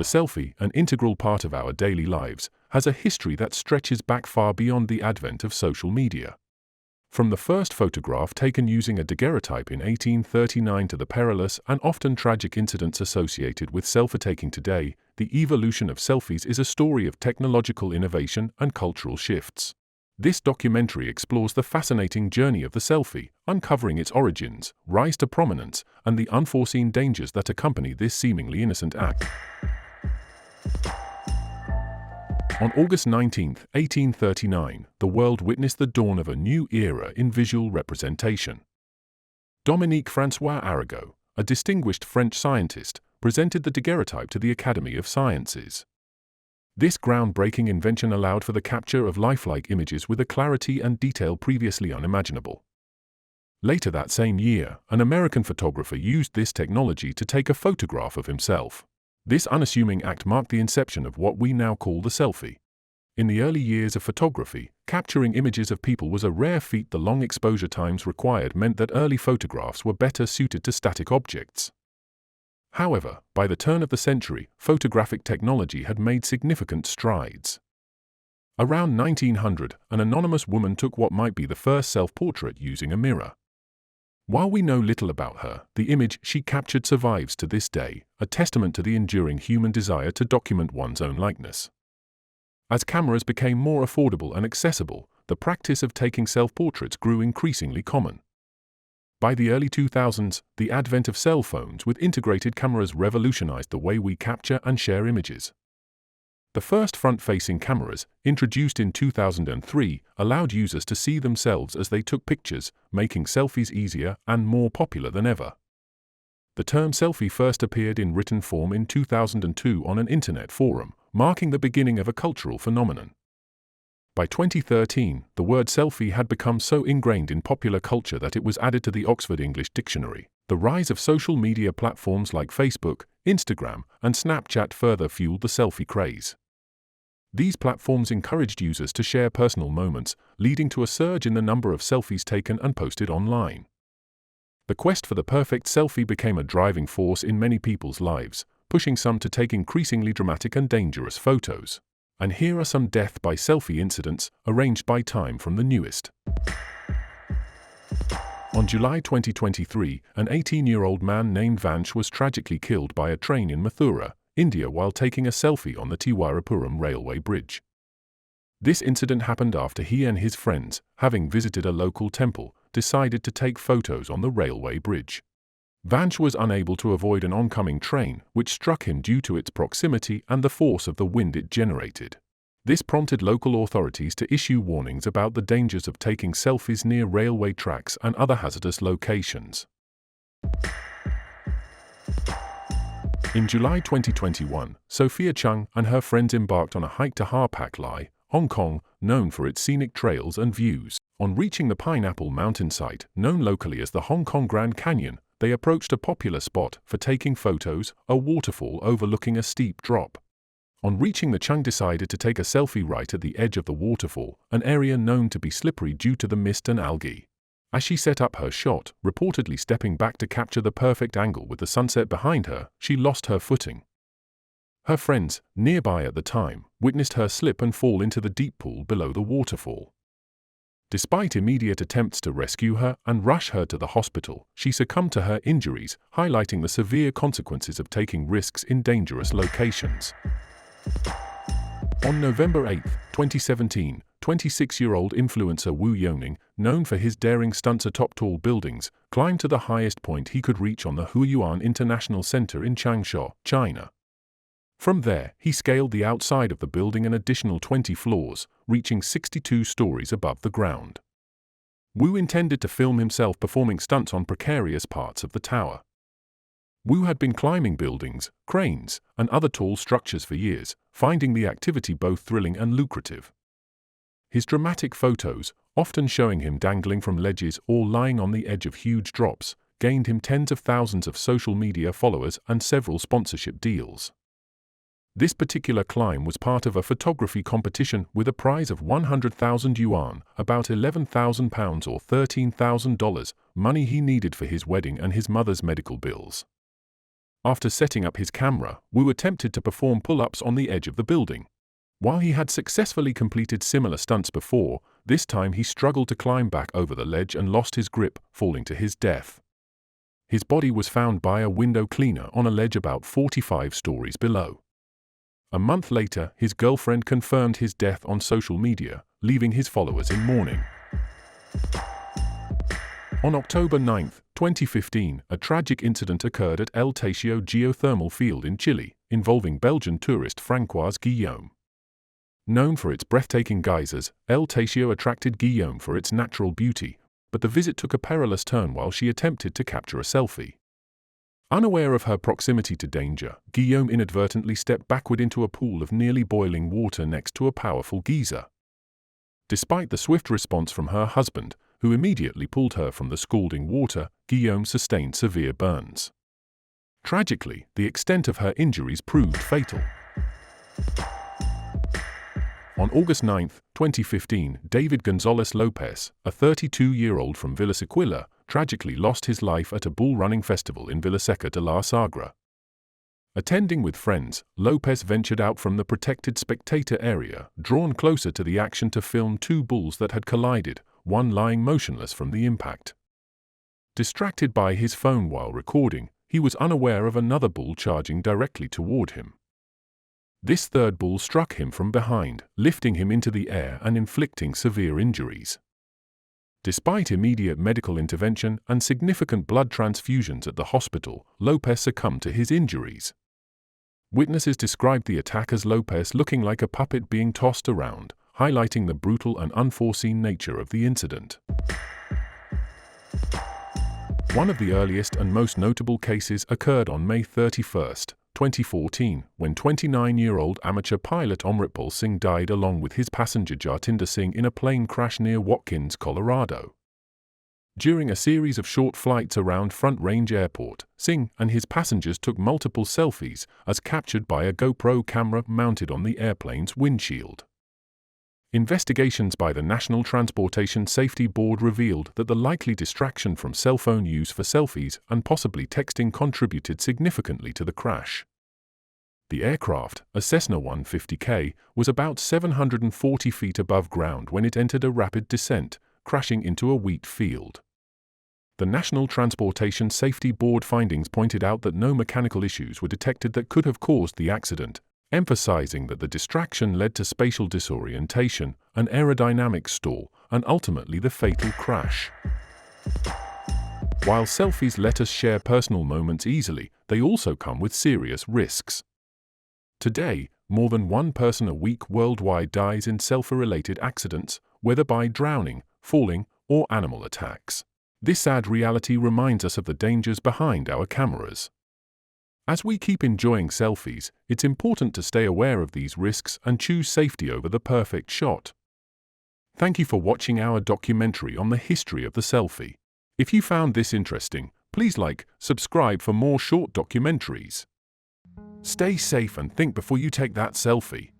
The selfie, an integral part of our daily lives, has a history that stretches back far beyond the advent of social media. From the first photograph taken using a daguerreotype in 1839 to the perilous and often tragic incidents associated with selfie-taking today, the evolution of selfies is a story of technological innovation and cultural shifts. This documentary explores the fascinating journey of the selfie, uncovering its origins, rise to prominence, and the unforeseen dangers that accompany this seemingly innocent act. On August 19, 1839, the world witnessed the dawn of a new era in visual representation. Dominique François Arago, a distinguished French scientist, presented the daguerreotype to the Academy of Sciences. This groundbreaking invention allowed for the capture of lifelike images with a clarity and detail previously unimaginable. Later that same year, an American photographer used this technology to take a photograph of himself. This unassuming act marked the inception of what we now call the selfie. In the early years of photography, capturing images of people was a rare feat. The long exposure times required meant that early photographs were better suited to static objects. However, by the turn of the century, photographic technology had made significant strides. Around 1900, an anonymous woman took what might be the first self-portrait using a mirror. While we know little about her, the image she captured survives to this day, a testament to the enduring human desire to document one's own likeness. As cameras became more affordable and accessible, the practice of taking self-portraits grew increasingly common. By the early 2000s, the advent of cell phones with integrated cameras revolutionized the way we capture and share images. The first front-facing cameras, introduced in 2003, allowed users to see themselves as they took pictures, making selfies easier and more popular than ever. The term selfie first appeared in written form in 2002 on an internet forum, marking the beginning of a cultural phenomenon. By 2013, the word selfie had become so ingrained in popular culture that it was added to the Oxford English Dictionary. The rise of social media platforms like Facebook, Instagram, and Snapchat further fueled the selfie craze. These platforms encouraged users to share personal moments, leading to a surge in the number of selfies taken and posted online. The quest for the perfect selfie became a driving force in many people's lives, pushing some to take increasingly dramatic and dangerous photos. And here are some death by selfie incidents, arranged by Time from the newest. On July 2023, an 18-year-old man named Vansh was tragically killed by a train in Mathura, India while taking a selfie on the Tiwarapuram railway bridge. This incident happened after he and his friends, having visited a local temple, decided to take photos on the railway bridge. Vansh was unable to avoid an oncoming train, which struck him due to its proximity and the force of the wind it generated. This prompted local authorities to issue warnings about the dangers of taking selfies near railway tracks and other hazardous locations. In July 2021, Sophia Chung and her friends embarked on a hike to Harpak Lai, Hong Kong, known for its scenic trails and views. On reaching the Pineapple Mountain site, known locally as the Hong Kong Grand Canyon, they approached a popular spot for taking photos, a waterfall overlooking a steep drop. On reaching the Chung decided to take a selfie right at the edge of the waterfall, an area known to be slippery due to the mist and algae. As she set up her shot, reportedly stepping back to capture the perfect angle with the sunset behind her, she lost her footing. Her friends, nearby at the time, witnessed her slip and fall into the deep pool below the waterfall. Despite immediate attempts to rescue her and rush her to the hospital, she succumbed to her injuries, highlighting the severe consequences of taking risks in dangerous locations. On November 8, 2017, 26-year-old influencer Wu Yoning, known for his daring stunts atop tall buildings, climbed to the highest point he could reach on the Huiyuan International Center in Changsha, China. From there, he scaled the outside of the building an additional 20 floors, reaching 62 stories above the ground. Wu intended to film himself performing stunts on precarious parts of the tower. Wu had been climbing buildings, cranes, and other tall structures for years, finding the activity both thrilling and lucrative. His dramatic photos, often showing him dangling from ledges or lying on the edge of huge drops, gained him tens of thousands of social media followers and several sponsorship deals. This particular climb was part of a photography competition with a prize of 100,000 yuan, about £11,000 or $13,000, money he needed for his wedding and his mother's medical bills. After setting up his camera, Wu attempted to perform pull-ups on the edge of the building. While he had successfully completed similar stunts before, this time he struggled to climb back over the ledge and lost his grip, falling to his death. His body was found by a window cleaner on a ledge about 45 stories below. A month later, his girlfriend confirmed his death on social media, leaving his followers in mourning. On October 9, 2015, a tragic incident occurred at El Teitio geothermal field in Chile, involving Belgian tourist Françoise Guillaume. Known for its breathtaking geysers, El Teitio attracted Guillaume for its natural beauty, but the visit took a perilous turn while she attempted to capture a selfie. Unaware of her proximity to danger, Guillaume inadvertently stepped backward into a pool of nearly boiling water next to a powerful geyser. Despite the swift response from her husband, who immediately pulled her from the scalding water, Guillaume sustained severe burns. Tragically, the extent of her injuries proved fatal. On August 9, 2015, David Gonzalez Lopez, a 32-year-old from Villasequila, tragically lost his life at a bull running festival in Villaseca de la Sagra. Attending with friends, Lopez ventured out from the protected spectator area, drawn closer to the action to film two bulls that had collided, one lying motionless from the impact. Distracted by his phone while recording, he was unaware of another bull charging directly toward him. This third bull struck him from behind, lifting him into the air and inflicting severe injuries. Despite immediate medical intervention and significant blood transfusions at the hospital, Lopez succumbed to his injuries. Witnesses described the attack as Lopez looking like a puppet being tossed around, highlighting the brutal and unforeseen nature of the incident. One of the earliest and most notable cases occurred on May 31, 2014, when 29-year-old amateur pilot Amritpal Singh died along with his passenger Jatinder Singh in a plane crash near Watkins, Colorado. During a series of short flights around Front Range Airport, Singh and his passengers took multiple selfies, as captured by a GoPro camera mounted on the airplane's windshield. Investigations by the National Transportation Safety Board revealed that the likely distraction from cell phone use for selfies and possibly texting contributed significantly to the crash. The aircraft, a Cessna 150K, was about 740 feet above ground when it entered a rapid descent, crashing into a wheat field. The National Transportation Safety Board findings pointed out that no mechanical issues were detected that could have caused the accident, emphasizing that the distraction led to spatial disorientation, an aerodynamic stall, and ultimately the fatal crash. While selfies let us share personal moments easily, they also come with serious risks. Today, more than one person a week worldwide dies in selfie-related accidents, whether by drowning, falling, or animal attacks. This sad reality reminds us of the dangers behind our cameras. As we keep enjoying selfies, it's important to stay aware of these risks and choose safety over the perfect shot. Thank you for watching our documentary on the history of the selfie. If you found this interesting, please like, subscribe for more short documentaries. Stay safe and think before you take that selfie.